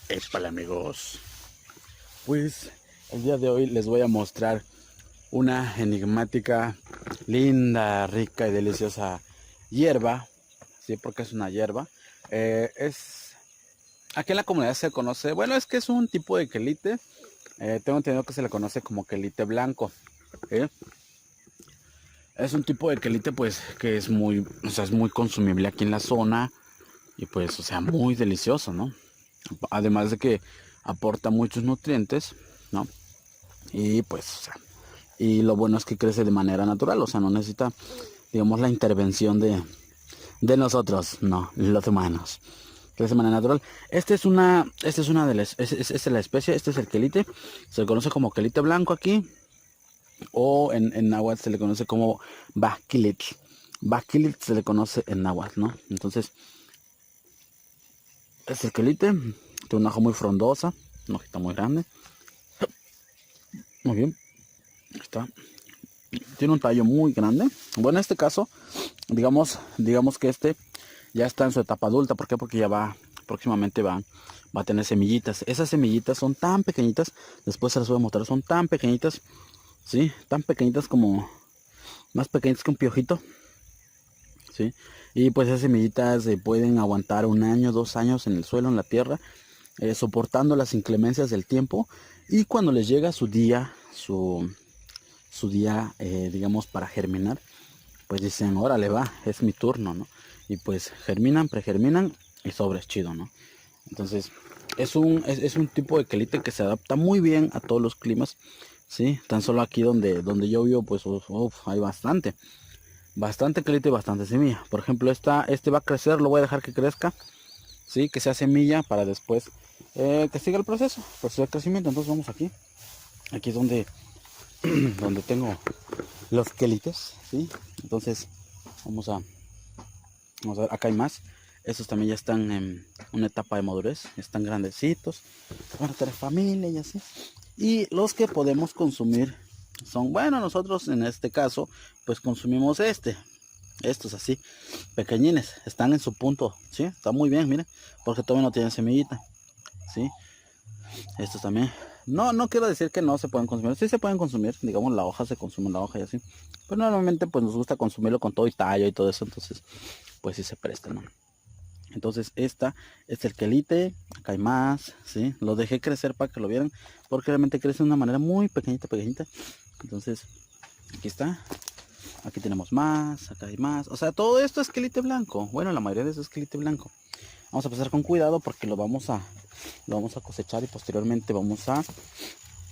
Épale amigos, pues el día de hoy les voy a mostrar una enigmática, linda, rica y deliciosa hierba, sí, porque es una hierba. Aquí en la comunidad se conoce, bueno, es que es un tipo de quelite, tengo entendido que se le conoce como quelite blanco, ¿sí? Es un tipo de quelite pues que es muy, o sea, es muy consumible aquí en la zona y pues, o sea, muy delicioso, ¿no? Además de que aporta muchos nutrientes, ¿no? Y pues, o sea, y lo bueno es que crece de manera natural, o sea, no necesita, digamos, la intervención de nosotros, no, los humanos. Crece de manera natural. Esta es una de las, es la especie, este es el quelite, se le conoce como quelite blanco aquí, o en náhuatl se le conoce como baquilit. Baquilit se le conoce en náhuatl, ¿no? Entonces, es el quelite, tiene una hoja muy frondosa, una hojita muy grande, muy bien, está. Tiene un tallo muy grande. Bueno, en este caso, digamos que este ya está en su etapa adulta. ¿Por qué? Porque ya próximamente va a tener semillitas. Esas semillitas son tan pequeñitas, después se las voy a mostrar, son tan pequeñitas, ¿sí? Tan pequeñitas como, más pequeñitas que un piojito, ¿sí? Y pues esas semillitas pueden aguantar 1 año, 2 años en el suelo, en la tierra, soportando las inclemencias del tiempo. Y cuando les llega su día, su día, digamos, para germinar, pues dicen, órale va, es mi turno, ¿no? Y pues germinan, pregerminan y sobre es chido, ¿no? Entonces, es un tipo de quelite que se adapta muy bien a todos los climas, ¿sí? Tan solo aquí donde yo vivo, pues hay bastante quelite y bastante semilla. Por ejemplo, este va a crecer, lo voy a dejar que crezca, ¿sí? Que sea semilla para después que siga el proceso de crecimiento. Entonces vamos aquí es donde tengo los quelites, ¿sí? Entonces vamos a, vamos a ver, acá hay más. Estos también ya están en una etapa de madurez, están grandecitos, van a tener familia y así. Y los que podemos consumir son, bueno, nosotros en este caso, pues consumimos estos así, pequeñines, están en su punto, ¿sí? Está muy bien, miren, porque todavía no tienen semillita, ¿sí? Estos también. No quiero decir que no se pueden consumir. Sí se pueden consumir. Digamos, la hoja se consume la hoja y así. Pero normalmente pues nos gusta consumirlo con todo y tallo y todo eso. Entonces, pues sí se presta, ¿no? Entonces, esta es el quelite. Acá hay más, ¿sí? Lo dejé crecer para que lo vieran. Porque realmente crece de una manera muy pequeñita, pequeñita. Entonces, aquí está. Aquí tenemos más. Acá hay más. O sea, todo esto es quelite blanco. Bueno, la mayoría de eso es quelite blanco. Vamos a pasar con cuidado porque lo vamos a cosechar y posteriormente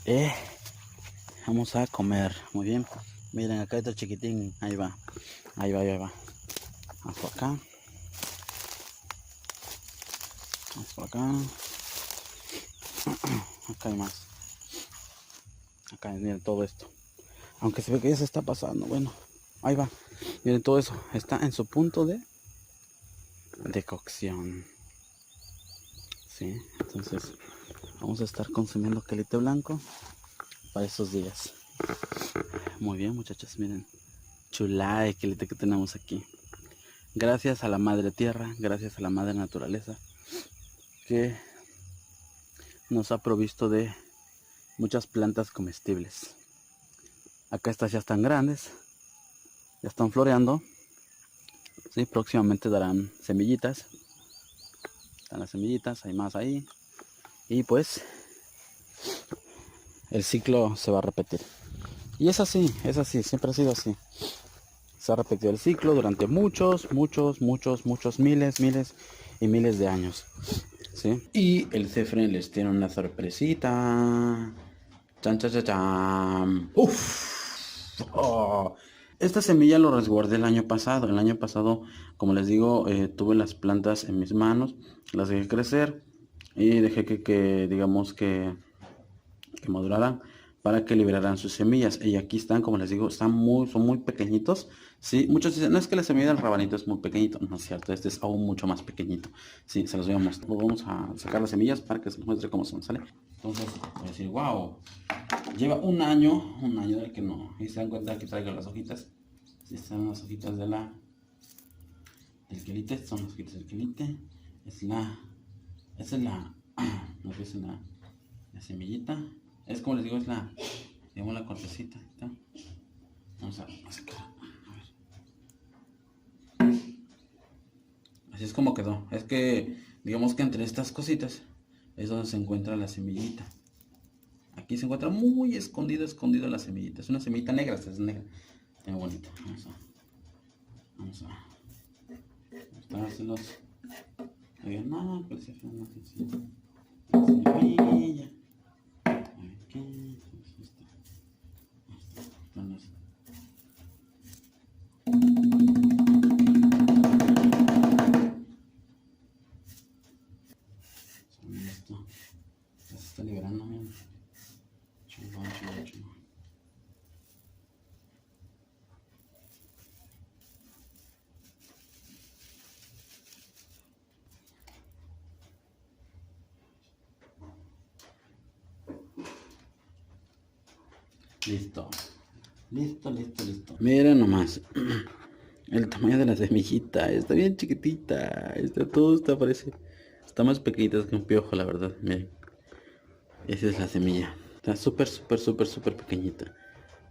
eh, vamos a comer. Muy bien. Miren, acá está el chiquitín. Ahí va. Ahí va, ahí va. Vamos por acá. Vamos por acá. Acá hay más. Acá, miren todo esto. Aunque se ve que ya se está pasando. Bueno, ahí va. Miren todo eso. Está en su punto de cocción. Sí, entonces vamos a estar consumiendo quelite blanco para estos días. Muy bien, muchachos, miren. Chulada de quelite que tenemos aquí. Gracias a la madre tierra, gracias a la madre naturaleza, que nos ha provisto de muchas plantas comestibles. Acá estas ya están grandes, ya están floreando, ¿sí? Próximamente darán semillitas. Están las semillitas, hay más ahí. Y pues el ciclo se va a repetir. Y es así, siempre ha sido así. Se ha repetido el ciclo durante muchos miles y miles de años, ¿sí? Y el Cefren les tiene una sorpresita. Chan, chan, chan, chan. ¡Uf! Oh. Esta semilla lo resguardé el año pasado. El año pasado, como les digo, tuve las plantas en mis manos, las dejé crecer y dejé digamos que maduraran para que liberaran sus semillas. Y aquí están, como les digo, son muy pequeñitos. Sí, muchos dicen, no es que la semilla del rabanito es muy pequeñito. No es cierto, este es aún mucho más pequeñito. Sí, se los voy a mostrar. Vamos a sacar las semillas para que se les muestre cómo son, ¿sale? Entonces, voy a decir, wow, lleva un año del que no. Y se dan cuenta que traigo las hojitas. Sí, están las hojitas del quelite, son las hojitas del quelite. Esa es la nos ves la semillita. Es como les digo, es digamos la cortecita. ¿Está? Vamos a sacar. A ver. Así es como quedó. Es que, digamos que entre estas cositas es donde se encuentra la semillita. Aquí se encuentra muy escondido la semillita. Es una semillita negra, esta es negra. Muy bonita. Vamos a mostrárselos. Oigan, no, pues se fue más sencillo. Semilla. Aquí. Esto ya se está liberando, miren. Chingón. Listo. Miren nomás. El tamaño de la semillita. Está bien chiquitita. Parece. Está más pequeñita que un piojo, la verdad. Miren. Esa es la semilla. Está súper pequeñita.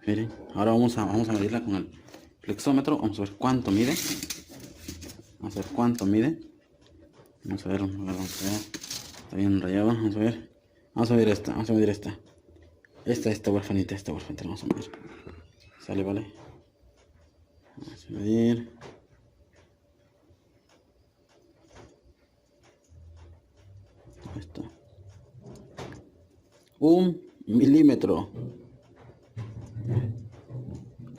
Miren. Ahora vamos a medirla con el flexómetro. Vamos a ver cuánto mide. Vamos a ver. Vamos a ver. Está bien rayado. Vamos a ver. Vamos a medir esta. Esta huerfanita, vamos a medir. Sale, vale. Vamos a medir. Esto. 1 milímetro.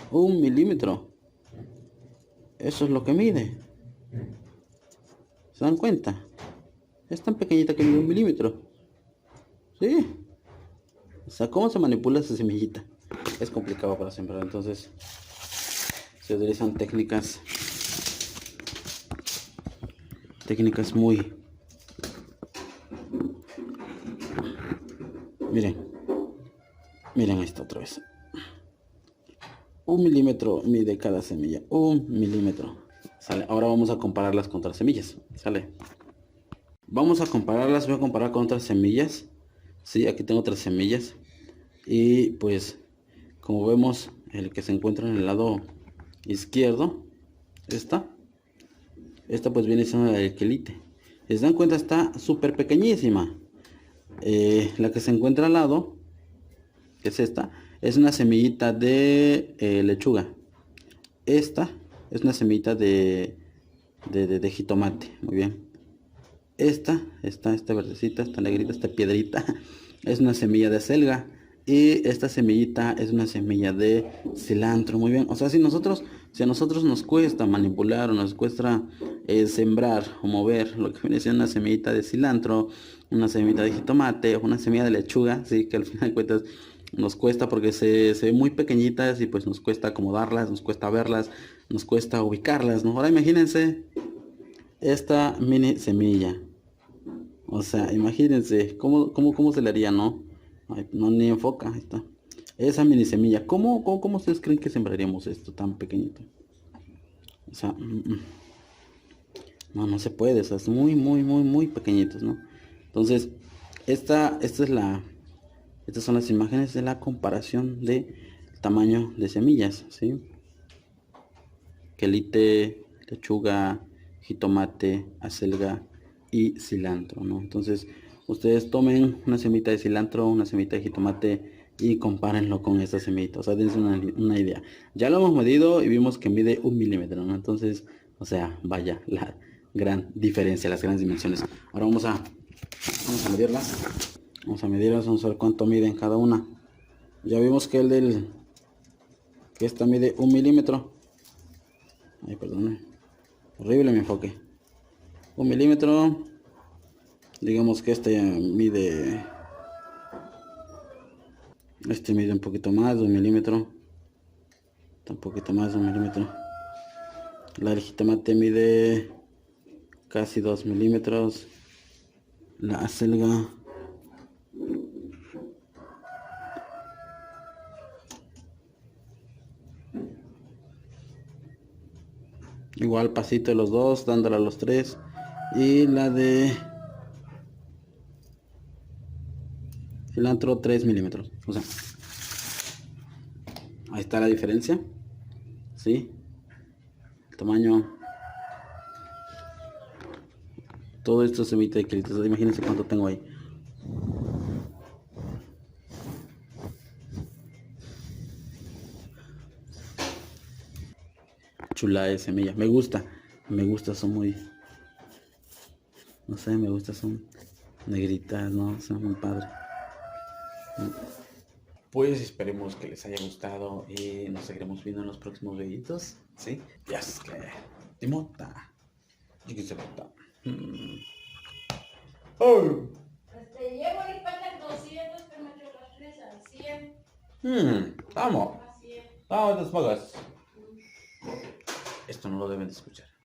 1 milímetro. Eso es lo que mide. ¿Se dan cuenta? Es tan pequeñita que mide 1 milímetro. Sí. O sea, ¿cómo se manipula esa semillita? Es complicado para sembrar, entonces se utilizan técnicas muy... Miren esto otra vez. 1 milímetro mide cada semilla. 1 milímetro. Sale. Ahora vamos a compararlas con otras semillas. Sale. Vamos a compararlas. Voy a comparar con otras semillas. Sí, aquí tengo otras semillas. Y pues, como vemos, el que se encuentra en el lado izquierdo, esta pues viene siendo la del quelite. Si se dan cuenta, está súper pequeñísima. La que se encuentra al lado, que es esta, es una semillita de lechuga. Esta es una semillita de jitomate. Muy bien. Esta verdecita, esta negrita, esta piedrita, es una semilla de acelga. Y esta semillita es una semilla de cilantro. Muy bien. O sea, si a nosotros nos cuesta manipular o nos cuesta sembrar o mover lo que viene siendo una semillita de cilantro, una semillita de jitomate, una semilla de lechuga, sí, que al final de cuentas nos cuesta porque se ven muy pequeñitas y pues nos cuesta acomodarlas, nos cuesta verlas, nos cuesta ubicarlas, ¿no? Ahora imagínense esta mini semilla. O sea, imagínense cómo se le haría, ¿no? Ay, no, ni enfoca, ahí está. Esa mini semilla. ¿Cómo ustedes creen que sembraríamos esto tan pequeñito? O sea, no se puede, o sea, es muy pequeñitos, ¿no? Entonces, estas son las imágenes de la comparación de tamaño de semillas, ¿sí? Quelite, lechuga, jitomate, acelga y cilantro, ¿no? Entonces, ustedes tomen una semita de cilantro, una semita de jitomate y compárenlo con esta semita. O sea, dense una idea. Ya lo hemos medido y vimos que mide 1 milímetro, ¿no? Entonces, o sea, vaya la gran diferencia, las grandes dimensiones. Ahora vamos a medirlas. Vamos a ver cuánto miden cada una. Ya vimos que que esta mide 1 milímetro. Ay, perdón. Horrible mi enfoque. 1 milímetro. Digamos que este mide un poquito más de 1 milímetro. Un poquito más de 1 milímetro. La del jitomate mide casi 2 milímetros. La acelga igual pasito de los dos, dándole a los tres. Y la de Cilantro 3 milímetros. O sea, ahí está la diferencia. ¿Sí? El tamaño. Todo esto es 20 kilitos. Imagínense cuánto tengo ahí. Chula de semilla. Me gusta. Son muy. No sé, me gusta, son negritas, ¿no? Son muy padres. Pues esperemos que les haya gustado y nos seguiremos viendo en los próximos videitos. ¿Sí? Ya es que. Timota. Yo quise votar. ¡Oh! Llevo y faltan 200 que me echó las fresas, 100. Vamos. A 100. Vamos, despagas. Esto no lo deben de escuchar.